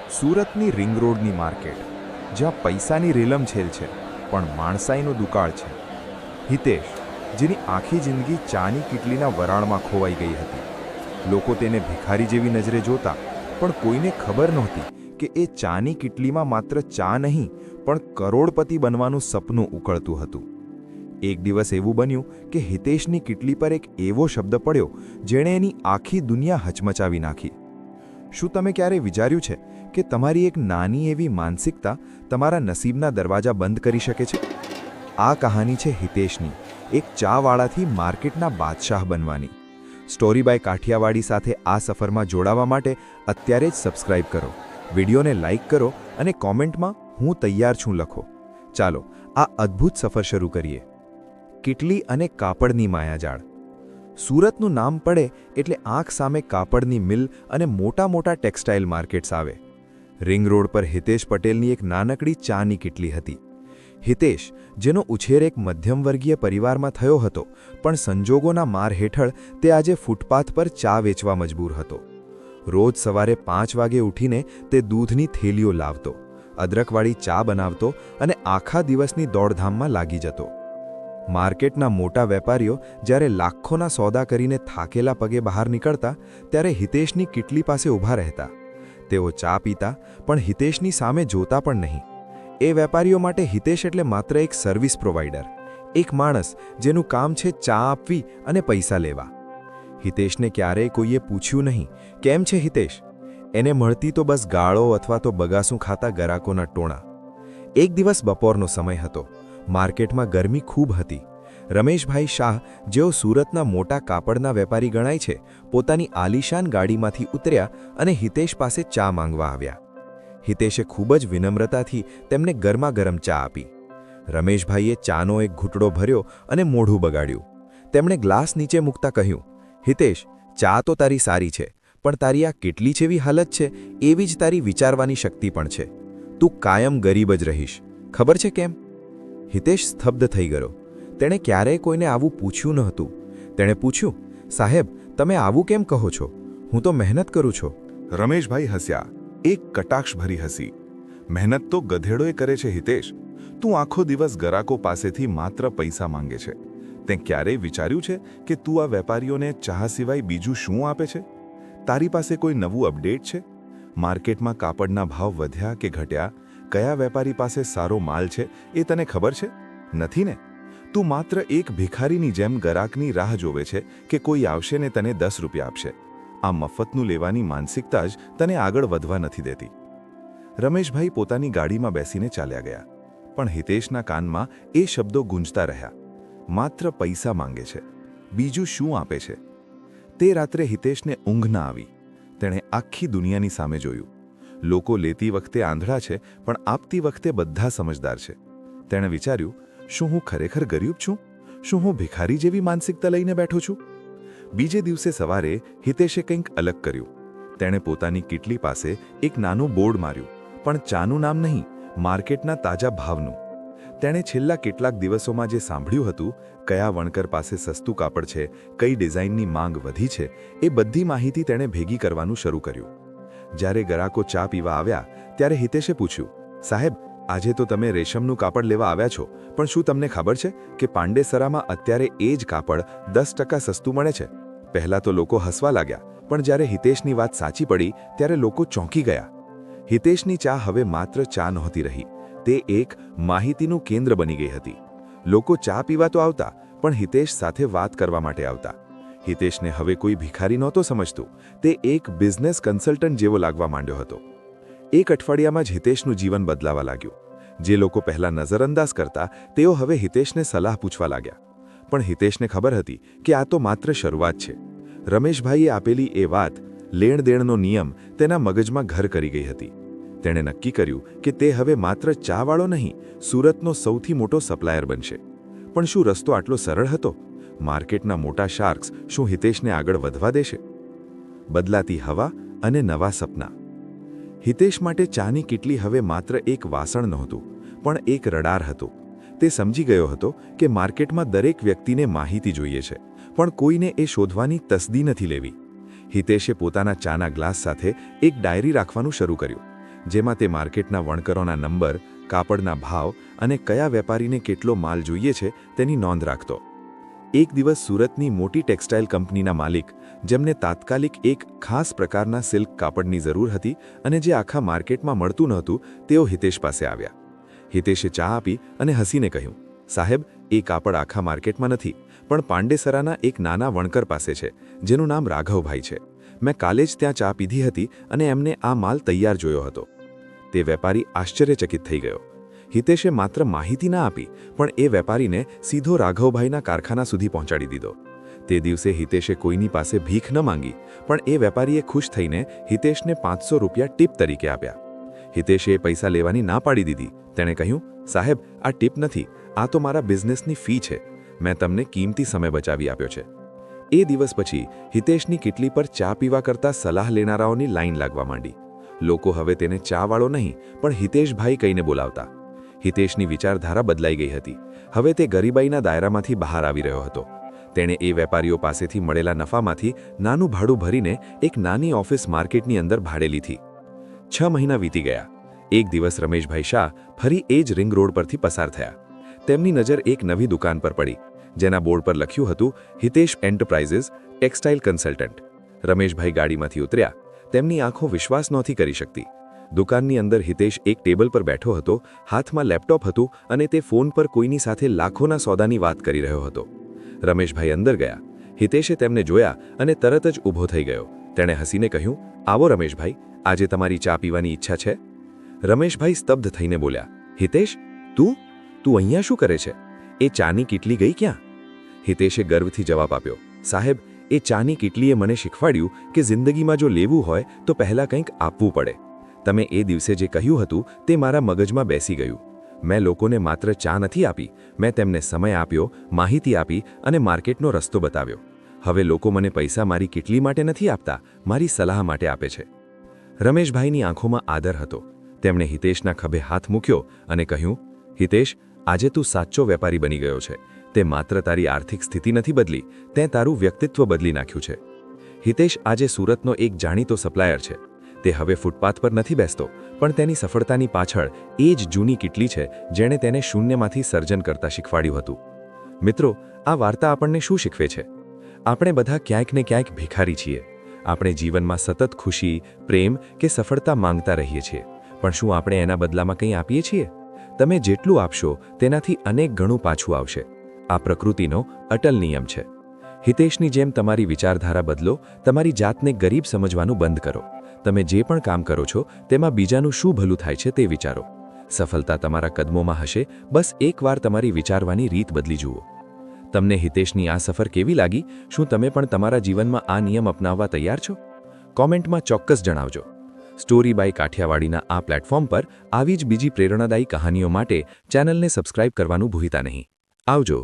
સુરતની રિંગ રોડની માર્કેટ, જ્યાં પૈસાની રેલમછેલ છે પણ માણસાઈનો દુકાળ છે. હિતેશ, જેની આખી જિંદગી ચાની કીટલીના વરાળમાં ખોવાઈ ગઈ હતી. લોકો તેને ભિખારી જેવી નજરે જોતા, પણ કોઈને ખબર નહોતી કે એ ચાની કીટલીમાં માત્ર ચા નહીં પણ કરોડપતિ બનવાનું સપનું ઉકળતું હતું. એક દિવસ એવું બન્યું કે હિતેશની કીટલી પર એક એવો શબ્દ પડ્યો જેણે એની આખી દુનિયા હચમચાવી નાખી. શું તમે ક્યારેય વિચાર્યું છે કે તમારી એક નાની એવી માનસિકતા તમારા નસીબના દરવાજા બંધ કરી શકે છે? આ કહાની છે હિતેશની, એક ચાવાળાથી માર્કેટના બાદશાહ બનવાની. સ્ટોરી બાય કાઠિયાવાડી સાથે આ સફરમાં જોડાવા માટે અત્યારે જ સબસ્ક્રાઇબ કરો, વિડીયોને લાઇક કરો અને કોમેન્ટમાં "હું તૈયાર છું" લખો. ચાલો આ અદ્ભુત સફર શરૂ કરીએ. કીટલી અને કાપડની માયાજાળ. સુરતનું નામ પડે એટલે આંખ સામે કાપડની મિલ અને મોટા મોટા ટેક્સટાઇલ માર્કેટ્સ આવે. રિંગ રોડ પર હિતેશ પટેલની એક નાનકડી ચાની કીટલી હતી. હિતેશ, જેનો ઉછેર એક મધ્યમવર્ગીય પરિવારમાં થયો હતો, પણ સંજોગોના માર હેઠળ તે આજે ફૂટપાથ પર ચા વેચવા મજબૂર હતો. રોજ સવારે 5 વાગે ઉઠીને તે દૂધની થેલીઓ લાવતો, અદરકવાળી ચા બનાવતો અને આખા દિવસની દોડધામમાં લાગી જતો. માર્કેટના મોટા વેપારીઓ જ્યારે લાખોના સોદા કરીને થાકેલા પગે બહાર નીકળતા, ત્યારે હિતેશની કીટલી પાસે ઊભા રહેતા. તેઓ ચા પીતા, પણ હિતેશની સામે જોતા પણ નહીં. એ વેપારીઓ માટે હિતેશ એટલે માત્ર એક સર્વિસ પ્રોવાઈડર, એક માણસ જેનું કામ છે ચા આપવી અને પૈસા લેવા. હિતેશને ક્યારેય કોઈએ પૂછ્યું નહીં, "કેમ છે હિતેશ?" એને મળતી તો બસ ગાળો અથવા તો બગાસું ખાતા ગરાકોના ટોણા. એક દિવસ બપોરનો સમય હતો. માર્કેટમાં ગરમી ખૂબ હતી. રમેશભાઈ શાહ, જેઓ સુરતના મોટા કાપડના વેપારી ગણાય છે, પોતાની આલીશાન ગાડીમાંથી ઉતર્યા અને હિતેશ પાસે ચા માંગવા આવ્યા. હિતેશે ખૂબ જ વિનમ્રતાથી તેમને ગરમાગરમ ચા આપી. રમેશભાઈએ ચાનો એક ઘૂંટડો ભર્યો અને મોઢું બગાડ્યું. તેમણે ગ્લાસ નીચે મૂકતા કહ્યું, "હિતેશ, ચા તો તારી સારી છે, પણ તારી આ કેટલી જેવી હાલત છે એવી જ તારી વિચારવાની શક્તિ પણ છે. તું કાયમ ગરીબ જ રહીશ. ખબર છે કેમ?" હિતેશ સ્તબ્ધ થઈ ગયો. તેણે ક્યારેય કોઈને આવું પૂછ્યું ન હતું. તેણે પૂછ્યું, "સાહેબ, તમે આવું કેમ કહો છો? હું તો મહેનત કરું છું." રમેશભાઈ હસ્યા, એક કટાક્ષભરી હસી. "મહેનત તો ગધેડોએ કરે છે હિતેશ. તું આખો દિવસ ગરાકો પાસેથી માત્ર પૈસા માંગે છે. તે ક્યારેય વિચાર્યું છે કે તું આ વેપારીઓને ચા સિવાય બીજું શું આપે છે? તારી પાસે કોઈ નવું અપડેટ છે? માર્કેટમાં કાપડના ભાવ વધ્યા કે ઘટ્યા? કયા વેપારી પાસે સારો માલ છે એ તને ખબર છે? નથી ને? તું માત્ર એક ભિખારીની જેમ ગરાકની રાહ જોવે છે કે કોઈ આવશે ને તને 10 રૂપિયા આપશે. આ મફતનું લેવાની માનસિકતા જ તને આગળ વધવા નથી દેતી." રમેશભાઈ પોતાની ગાડીમાં બેસીને ચાલ્યા ગયા, પણ હિતેશના કાનમાં એ શબ્દો ગૂંજતા રહ્યા. માત્ર પૈસા માંગે છે, બીજું શું આપે છે? તે રાત્રે હિતેશને ઊંઘ ના આવી. તેણે આખી દુનિયાની સામે જોયું. લોકો લેતી વખતે આંધળા છે, પણ આપતી વખતે બધા સમજદાર છે. તેણે વિચાર્યું, શું હું ખરેખર ગરીબ છું? શું હું ભિખારી જેવી માનસિકતા લઈને બેઠો છું? બીજે દિવસે સવારે હિતેશે કંઈક અલગ કર્યું. તેણે પોતાની કીટલી પાસે એક નાનું બોર્ડ માર્યું, પણ ચાનું નામ નહીં, માર્કેટના તાજા ભાવનું. તેણે છેલ્લા કેટલાક દિવસોમાં જે સાંભળ્યું હતું, કયા વણકર પાસે સસ્તું કાપડ છે, કઈ ડિઝાઇનની માંગ વધી છે, એ બધી માહિતી તેણે ભેગી કરવાનું શરૂ કર્યું. જ્યારે ગરાકો ચા પીવા આવ્યા, ત્યારે હિતેશે પૂછ્યું, "સાહેબ, આજે તો તમે રેશમનું કાપડ લેવા આવ્યા છો, પણ શું તમને ખબર છે કે પાંડેસરામાં અત્યારે એ જ કાપડ 10% સસ્તું મળે છે?" પહેલાં તો લોકો હસવા લાગ્યા, પણ જ્યારે હિતેશની વાત સાચી પડી ત્યારે લોકો ચોંકી ગયા. હિતેશની ચા હવે માત્ર ચા નહોતી રહી, તે એક માહિતીનું કેન્દ્ર બની ગઈ હતી. લોકો ચા પીવા તો આવતા, પણ હિતેશ સાથે વાત કરવા માટે આવતા. હિતેશને હવે કોઈ ભિખારી નહોતો સમજતું, તે એક બિઝનેસ કન્સલ્ટન્ટ જેવો લાગવા માંડ્યો હતો. એક અઠવાડિયામાં જ હિતેશનું જીવન બદલાવા લાગ્યું. જે લોકો પહેલાં નજરઅંદાજ કરતા, તેઓ હવે હિતેશને સલાહ પૂછવા લાગ્યા. પણ હિતેશને ખબર હતી કે આ તો માત્ર શરૂઆત છે. રમેશભાઈએ આપેલી એ વાત, લેણદેણનો નિયમ, તેના મગજમાં ઘર કરી ગઈ હતી. તેણે નક્કી કર્યું કે તે હવે માત્ર ચાવાળો નહીં, સુરતનો સૌથી મોટો સપ્લાયર બનશે. પણ શું રસ્તો આટલો સરળ હતો? માર્કેટના મોટા શાર્ક્સ શું હિતેશને આગળ વધવા દેશે? બદલાતી હવા અને નવા સપના. હિતેશ માટે ચાની કીટલી હવે માત્ર એક વાસણ નહોતું, પણ એક રડાર હતું. તે સમજી ગયો હતો કે માર્કેટમાં દરેક વ્યક્તિને માહિતી જોઈએ છે, પણ કોઈને એ શોધવાની તસદી નથી લેવી. હિતેશે પોતાના ચાના ગ્લાસ સાથે એક ડાયરી રાખવાનું શરૂ કર્યું. જેમાં તે માર્કેટના વણકરોના નંબર, કાપડના ભાવ અને કયા વેપારીને કેટલો માલ જોઈએ છે તેની નોંધ રાખતો. એક દિવસ સુરતની મોટી ટેક્સટાઇલ કંપનીના માલિક, જેમને તાત્કાલિક એક ખાસ પ્રકારના સિલ્ક કાપડની જરૂર હતી અને જે આખા માર્કેટમાં મળતું નહોતું, તેઓ હિતેશ પાસે આવ્યા. હિતેશે ચા આપી અને હસીને કહ્યું, સાહેબ, એ કાપડ આખા માર્કેટમાં નથી, પણ પાંડેસરાના એક નાના વણકર પાસે છે, જેનું નામ રાઘવભાઈ છે. મેં કાલે જ ત્યાં ચા પીધી હતી અને એમને આ માલ તૈયાર જોયો હતો. તે વેપારી આશ્ચર્યચકિત થઈ ગયો. હિતેશે માત્ર માહિતી ના આપી, પણ એ વેપારીને સીધો રાઘવભાઈના કારખાના સુધી પહોંચાડી દીધો. તે દિવસે હિતેશે કોઈની પાસે ભીખ ન માંગી, પણ એ વેપારીએ ખુશ થઈને હિતેશને 500 રૂપિયા ટીપ તરીકે આપ્યા. હિતેશે એ પૈસા લેવાની ના પાડી દીધી. તેણે કહ્યું, સાહેબ, આ ટીપ નથી, આ તો મારા બિઝનેસની ફી છે. મેં તમને કિંમતી સમય બચાવી આપ્યો છે. એ દિવસ પછી હિતેશની કિટલી પર ચા પીવા કરતાં સલાહ લેનારાઓની લાઈન લાગવા માંડી. લોકો હવે તેને ચાવાળો નહીં, પણ હિતેશભાઈ કહીને બોલાવતા. હિતેશની વિચારધારા બદલાઈ ગઈ હતી. હવે તે ગરીબાઈના દાયરામાંથી બહાર આવી રહ્યો હતો. તેણે એ વેપારીઓ પાસેથી મળેલા નફામાંથી નાનું ભાડું ભરીને એક નાની ઓફિસ માર્કેટની અંદર ભાડે લીધી. 6 મહિના વીતી ગયા. એક દિવસ રમેશભાઈ શાહ ફરી એ જ રિંગ રોડ પરથી પસાર થયા. તેમની નજર એક નવી દુકાન પર પડી, જેના બોર્ડ પર લખ્યું હતું, હિતેશ એન્ટરપ્રાઇઝિસ, ટેક્સટાઇલ કન્સલ્ટન્ટ. રમેશભાઈ ગાડીમાંથી ઉતર્યા. તેમની આંખો વિશ્વાસ નહોતી કરી શકતી. દુકાનની અંદર હિતેશ એક ટેબલ પર બેઠો હતો, હાથમાં લેપટોપ હતું અને તે ફોન પર કોઈની સાથે લાખોના સોદાની વાત કરી રહ્યો હતો. રમેશભાઈ અંદર ગયા. હિતેશે તેમને જોયા અને તરત જ ઊભો થઈ ગયો. તેણે હસીને કહ્યું, આવો રમેશભાઈ, આજે તમારી ચા પીવાની ઈચ્છા છે? રમેશભાઈ સ્તબ્ધ થઈને બોલ્યા, હિતેશ, તું અહીંયા શું કરે છે? એ ચાની કીટલી ગઈ ક્યાં? હિતેશે ગર્વથી જવાબ આપ્યો, સાહેબ, એ ચાની કીટલીએ મને શીખવાડ્યું કે જિંદગીમાં જો લેવું હોય તો પહેલાં કંઈક આપવું પડે. તમે એ દિવસે જે કહ્યું હતું તે મારા મગજમાં બેસી ગયું. મેં લોકોને માત્ર ચા નથી આપી, મેં તેમને સમય આપ્યો, માહિતી આપી અને માર્કેટનો રસ્તો બતાવ્યો. હવે લોકો મને પૈસા મારી કીટલી માટે નથી આપતા, મારી સલાહ માટે આપે છે. રમેશભાઈની આંખોમાં આદર હતો. તેમણે હિતેશના ખભે હાથ મૂક્યો અને કહ્યું, હિતેશ, આજે તું સાચો વેપારી બની ગયો છે. તે માત્ર તારી આર્થિક સ્થિતિ નથી બદલી, તે તારું વ્યક્તિત્વ બદલી નાખ્યું છે. હિતેશ આજે સુરતનો એક જાણીતો સપ્લાયર છે. તે હવે ફૂટપાથ પર નથી બેસતો, પણ તેની સફળતાની પાછળ એ જ જૂની કીટલી છે જેણે તેને શૂન્યમાંથી સર્જન કરતા શીખવાડ્યું હતું. મિત્રો, આ વાર્તા આપણને શું શીખવે છે? આપણે બધા ક્યાંક ને ક્યાંક ભિખારી છીએ. આપણે જીવનમાં સતત ખુશી, પ્રેમ કે સફળતા માંગતા રહીએ છીએ, પણ શું આપણે એના બદલામાં કંઈ આપીએ છીએ? તમે જેટલું આપશો તેનાથી અનેક ગણું પાછું આવશે. આ પ્રકૃતિનો અટલ નિયમ છે. હિતેશની જેમ તમારી વિચારધારા બદલો. તમારી જાતને ગરીબ સમજવાનું બંધ કરો. તમે જે પણ કામ કરો છો તેમાં બીજાનું શું ભલું થાય છે તે વિચારો. સફળતા તમારા કદમોમાં હશે, બસ એકવાર તમારી વિચારવાની રીત બદલી જુઓ. તમને હિતેશની આ સફર કેવી લાગી? શું તમે પણ તમારા જીવનમાં આ નિયમ અપનાવવા તૈયાર છો? કોમેન્ટમાં ચોક્કસ જણાવજો. સ્ટોરી બાય કાઠિયાવાડીના આ પ્લેટફોર્મ પર આવી જ બીજી પ્રેરણાદાયી કહાનીઓ માટે ચેનલને સબસ્ક્રાઇબ કરવાનું ભૂલતા નહીં. આવજો.